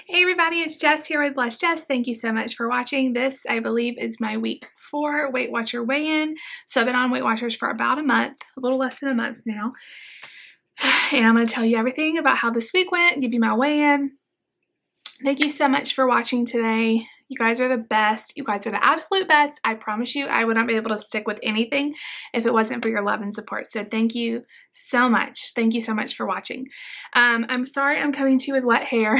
Hey everybody, it's Jess here with Blessed Jess. Thank you so much for watching. This, I believe, is my week 4 Weight Watcher weigh-in. So I've been on Weight Watchers for about a month, a little less than a month now. And I'm going to tell you everything about how this week went, give you my weigh-in. Thank you so much for watching today. You guys are the best. You guys are the absolute best. I promise you I would not be able to stick with anything if it wasn't for your love and support. So thank you so much. Thank you so much for watching. I'm sorry I'm coming to you with wet hair.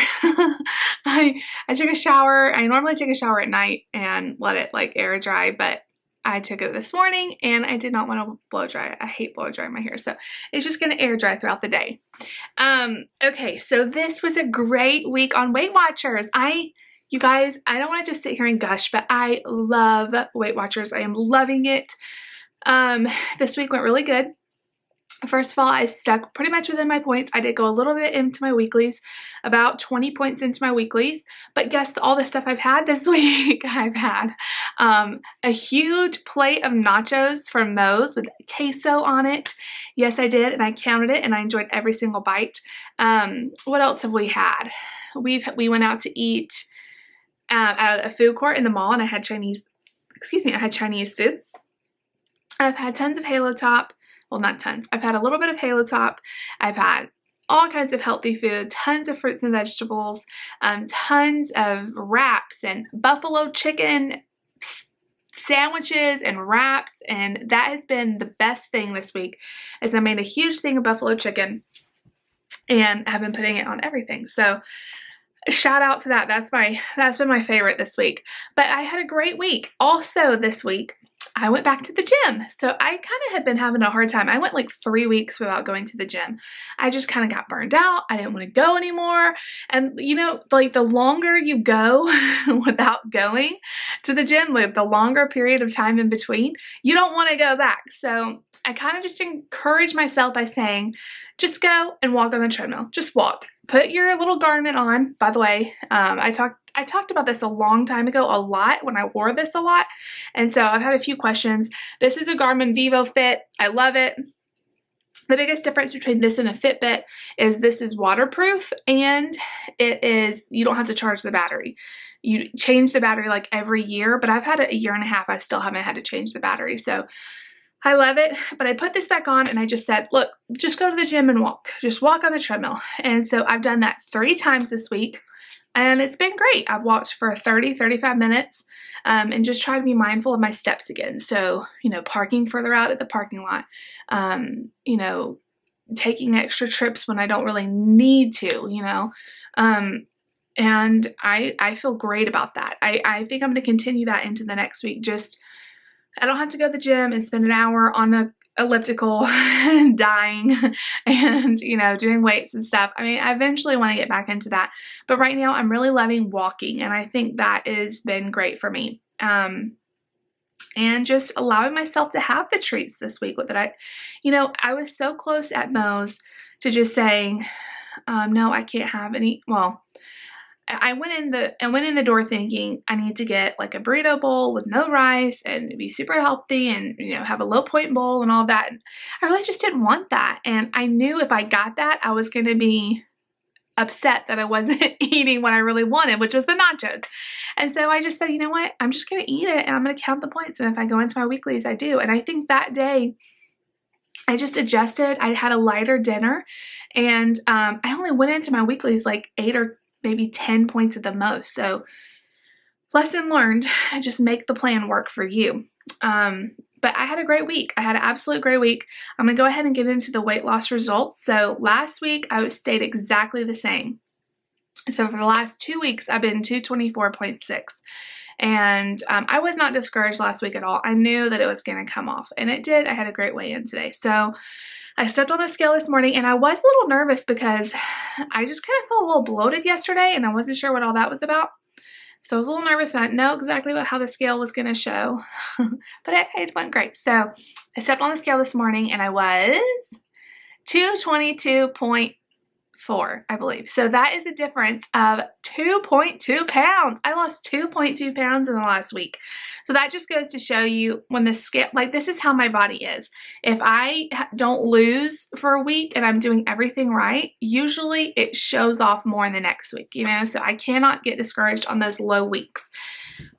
I took a shower. I normally take a shower at night and let it like air dry, but I took it this morning and I did not want to blow dry. I hate blow drying my hair, so it's just going to air dry throughout the day. Okay, so this was a great week on Weight Watchers. You guys, I don't want to just sit here and gush, but I love Weight Watchers. I am loving it. This week went really good. First of all, I stuck pretty much within my points. I did go a little bit into my weeklies, about 20 points into my weeklies, but guess all the stuff I've had this week. I've had a huge plate of nachos from Moe's with queso on it. Yes, I did, and I counted it, and I enjoyed every single bite. What else have we had? We went out to eat at a food court in the mall, and I had Chinese food. I've had tons of Halo Top. Well, not tons. I've had a little bit of Halo Top. I've had all kinds of healthy food, tons of fruits and vegetables, tons of wraps and buffalo chicken sandwiches and wraps, and that has been the best thing this week, is I made a huge thing of buffalo chicken and have been putting it on everything. So shout out to that. That's been my favorite this week. But I had a great week. Also this week, I went back to the gym. So I kind of had been having a hard time. I went like 3 weeks without going to the gym. I just kind of got burned out. I didn't want to go anymore. And you know, like the longer you go without going to the gym, like the longer period of time in between, you don't want to go back. So I kind of just encourage myself by saying, just go and walk on the treadmill. Just walk. Put your little garment on. By the way, I talked about this a long time ago a lot when I wore this a lot. And so I've had a few questions. This is a Garmin Vivo Fit. I love it. The biggest difference between this and a Fitbit is this is waterproof, and you don't have to charge the battery. You change the battery like every year, but I've had it a year and a half. I still haven't had to change the battery. So I love it, but I put this back on and I just said, look, just go to the gym and walk. Just walk on the treadmill. And so I've done that 3 times this week, and it's been great. I've walked for 35 minutes and just try to be mindful of my steps again. So, you know, parking further out at the parking lot, you know, taking extra trips when I don't really need to, you know, and I feel great about that. I think I'm going to continue that into the next week. Just, I don't have to go to the gym and spend an hour on the elliptical dying and, you know, doing weights and stuff. I mean, I eventually want to get back into that. But right now I'm really loving walking, and I think that has been great for me. And just allowing myself to have the treats this week with it. I was so close at Moe's to just saying, no, I can't have any. Well, I went in the door thinking I need to get like a burrito bowl with no rice and be super healthy and, you know, have a low point bowl and all that. And I really just didn't want that. And I knew if I got that, I was going to be upset that I wasn't eating what I really wanted, which was the nachos. And so I just said, you know what? I'm just going to eat it and I'm going to count the points. And if I go into my weeklies, I do. And I think that day I just adjusted. I had a lighter dinner, and I only went into my weeklies like 8 or maybe 10 points at the most. So lesson learned, just make the plan work for you. But I had a great week. I had an absolute great week. I'm going to go ahead and get into the weight loss results. So last week I stayed exactly the same. So for the last 2 weeks, I've been 224.6. And I was not discouraged last week at all. I knew that it was going to come off, and it did. I had a great weigh-in today. So I stepped on the scale this morning, and I was a little nervous because I just kind of felt a little bloated yesterday, and I wasn't sure what all that was about. So I was a little nervous, and I didn't know exactly how the scale was going to show, but it went great. So I stepped on the scale this morning, and I was 222.5. 4, I believe. So that is a difference of 2.2 pounds. I lost 2.2 pounds in the last week. So that just goes to show you when the scale, like this is how my body is. If I don't lose for a week and I'm doing everything right, usually it shows off more in the next week, you know? So I cannot get discouraged on those low weeks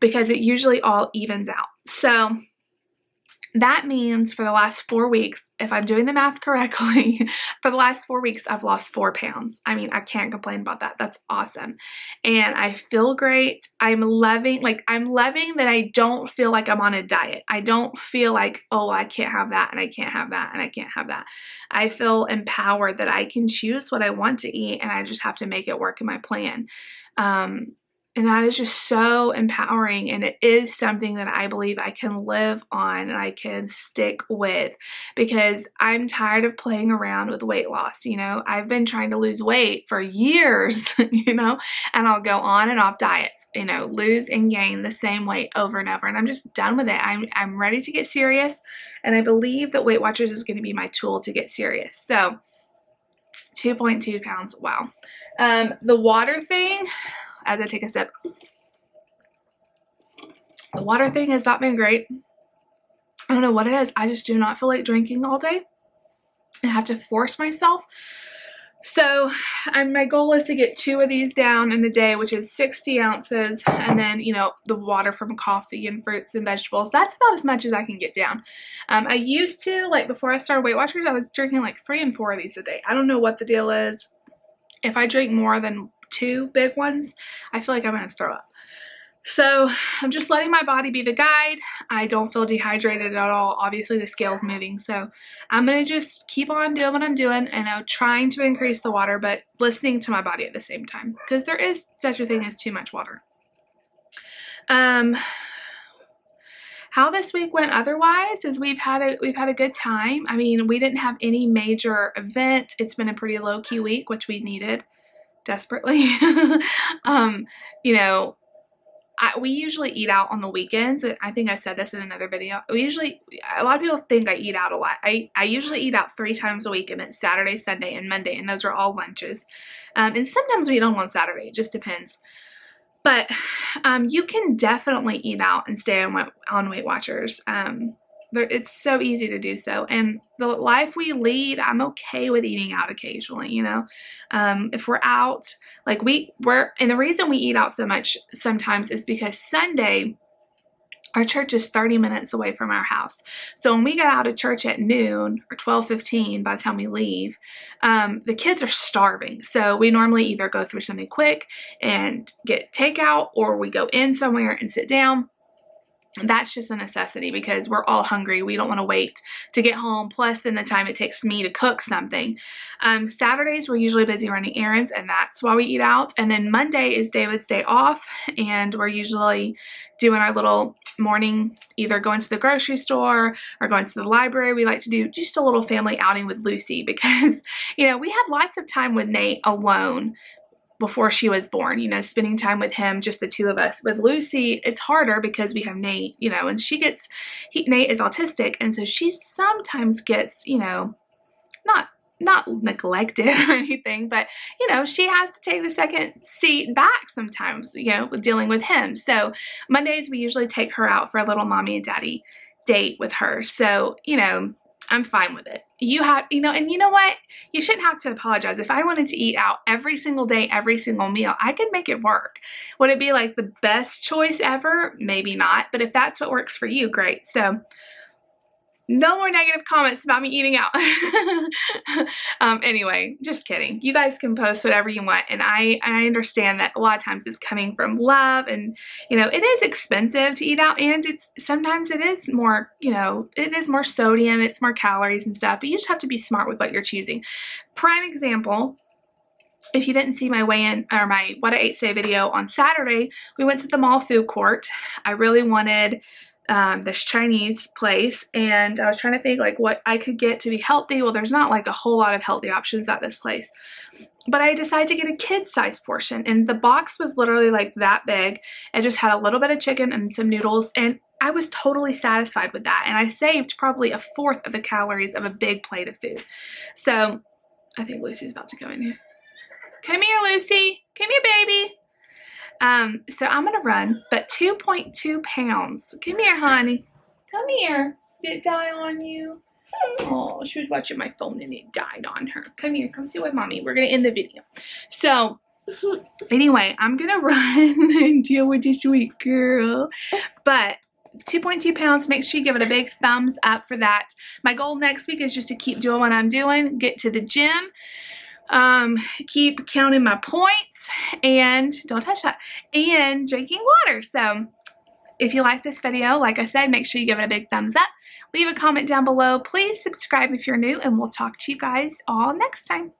because it usually all evens out. So that means for the last 4 weeks, if I'm doing the math correctly, for the last 4 weeks, I've lost 4 pounds. I mean, I can't complain about that. That's awesome. And I feel great. I'm loving that I don't feel like I'm on a diet. I don't feel like, oh, I can't have that and I can't have that and I can't have that. I feel empowered that I can choose what I want to eat and I just have to make it work in my plan. And that is just so empowering, and it is something that I believe I can live on and I can stick with because I'm tired of playing around with weight loss. You know, I've been trying to lose weight for years, you know, and I'll go on and off diets, you know, lose and gain the same weight over and over, and I'm just done with it. I'm ready to get serious, and I believe that Weight Watchers is going to be my tool to get serious. So 2.2 pounds, wow. The water thing, as I take a sip, the water thing has not been great. I don't know what it is. I just do not feel like drinking all day. I have to force myself. So my goal is to get 2 of these down in the day, which is 60 ounces. And then, you know, the water from coffee and fruits and vegetables. That's about as much as I can get down. I used to, like before I started Weight Watchers, I was drinking like 3 and 4 of these a day. I don't know what the deal is. If I drink more than 2 big ones, I feel like I'm going to throw up. So I'm just letting my body be the guide. I don't feel dehydrated at all. Obviously the scale's moving. So I'm going to just keep on doing what I'm doing and I'm trying to increase the water, but listening to my body at the same time because there is such a thing as too much water. How this week went otherwise is we've had a good time. I mean, we didn't have any major events. It's been a pretty low-key week, which we needed desperately. You know, we usually eat out on the weekends. I think I said this in another video. A lot of people think I eat out a lot. I usually eat out 3 times a week, and it's Saturday, Sunday, and Monday, and those are all lunches. And sometimes we eat on one Saturday. It just depends. But you can definitely eat out and stay on Weight Watchers. It's so easy to do so. And the life we lead, I'm okay with eating out occasionally, you know. If we're out, like and the reason we eat out so much sometimes is because Sunday, our church is 30 minutes away from our house. So when we get out of church at noon or 12:15 by the time we leave, the kids are starving. So we normally either go through something quick and get takeout, or we go in somewhere and sit down. That's just a necessity because we're all hungry. We don't want to wait to get home. Plus, then the time it takes me to cook something. Saturdays, we're usually busy running errands, and that's why we eat out. And then Monday is David's day off, and we're usually doing our little morning, either going to the grocery store or going to the library. We like to do just a little family outing with Lucy because, you know, we had lots of time with Nate alone before she was born, you know, spending time with him, just the 2 of us. With Lucy, it's harder because we have Nate, you know, and Nate is autistic, and so she sometimes gets, you know, not neglected or anything, but, you know, she has to take the second seat back sometimes, you know, dealing with him. So Mondays, we usually take her out for a little mommy and daddy date with her. So, you know, I'm fine with it. You know, and you know what? You shouldn't have to apologize. If I wanted to eat out every single day, every single meal, I could make it work. Would it be like the best choice ever? Maybe not. But if that's what works for you, great. So no more negative comments about me eating out. Anyway, just kidding. You guys can post whatever you want. And I understand that a lot of times it's coming from love, and, you know, it is expensive to eat out, and sometimes it is more, you know, it is more sodium, it's more calories and stuff, but you just have to be smart with what you're choosing. Prime example, if you didn't see my weigh-in or my what I ate today video on Saturday, we went to the mall food court. I really wanted this Chinese place, and I was trying to think like what I could get to be healthy. Well, there's not like a whole lot of healthy options at this place, but I decided to get a kid size portion, and the box was literally like that big. It just had a little bit of chicken and some noodles, and I was totally satisfied with that, and I saved probably 1/4 of the calories of a big plate of food. So I think Lucy's about to go in here. Come here, Lucy. Come here, baby. So I'm gonna run, but 2.2 pounds. Come here, honey. Come here. Did it die on you? Oh, she was watching my phone and it died on her. Come here, come sit with mommy. We're gonna end the video. So anyway, I'm gonna run and deal with this week, girl. But 2.2 pounds, make sure you give it a big thumbs up for that. My goal next week is just to keep doing what I'm doing, get to the gym, keep counting my points, and don't touch that, and drinking water. So if you like this video, like I said, make sure you give it a big thumbs up. Leave a comment down below. Please subscribe if you're new, and we'll talk to you guys all next time.